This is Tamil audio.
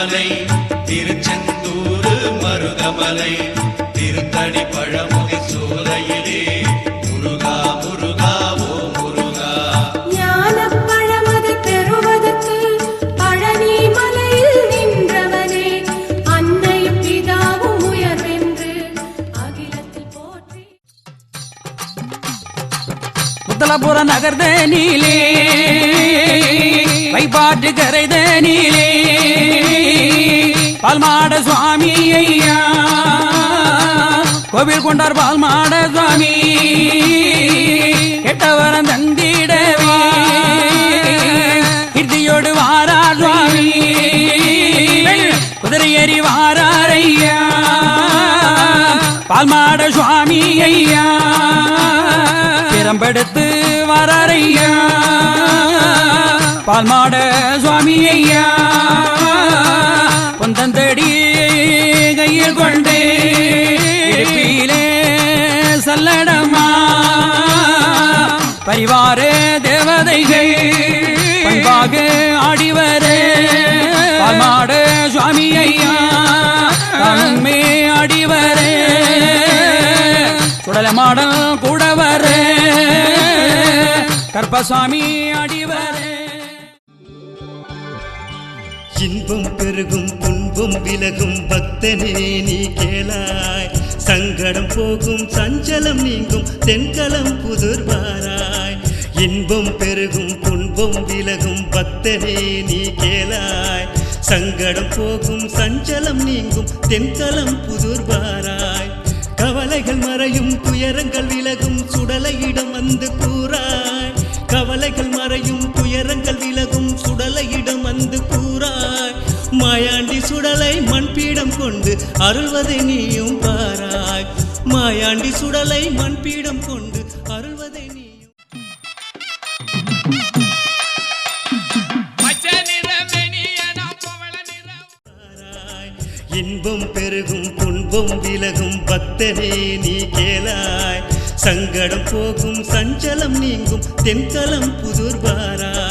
பழமலை திருச்செந்தூர் மருதமலை திருத்தடி பழமுதி சோலையிலே முருகா முருகா ஓ முருகா ஞான பழமது பெறுவதற்கு பழனி மலையில் நின்றவனே அன்னையும் பிதாவும் உயர்வென்று அகிலத்தில் போற்றி முத்தலபுர நகர்தனிலே வைப்பாட்டு கரைதனிலே பால்மாட சுவாமி ஐயா கோவில் கொண்டார் பால்மாட சுவாமி கெட்டவரம் தந்திடவே கீர்த்தியோடு வாரார் சுவாமி குதிரை ஏறி வாரார் ஐயா பால்மாட சுவாமி ஐயா திறம்பெடுத்து வாரார் ஐயா பால்மாட சுவாமி ஐயா பொந்தந்தடி கையில் கொண்டு இருப்பிலே சல்லடமா பரிவார தேவதைகள் பண்பாக ஆடிவரே பால்மாட சுவாமி ஐயா தன்மே ஆடிவரே சுடலமாடல் கூட வரே கற்பசாமி ஆடிவரே இன்பம் பெருகும் துன்பம் விலகும் பக்தனே நீ கேளாய் சங்கடம் போகும் சஞ்சலம் நீங்கும் தென்கலம் புதுர் வாராய் இன்பம் பெருகும் துன்பம் விலகும் பக்தனே நீ கேளாய் சங்கடம் போகும் சஞ்சலம் நீங்கும் தென்கலம் புதுர் வாராய் கவலைகள் மறையும் துயரங்கள் விலகும் சுடலையிடம் வந்து கூறாய் கவலைகள் மறையும் துயரங்கள் விலகும் சுடலையிடம் வந்து கூறாய் மாயாண்டி சுடலை மண்பீடம் கொண்டு அருள்வதை நீயும் பாராய் மாயாண்டி சுடலை மண்பீடம் கொண்டு அருள்வதை நீயும் இன்பம் பெருகும் துன்பம் விலகும் பக்தனே நீ கேளாய் சங்கடம் போகும் சஞ்சலம் நீங்கும் தென்கலம் புதுர் வாராய்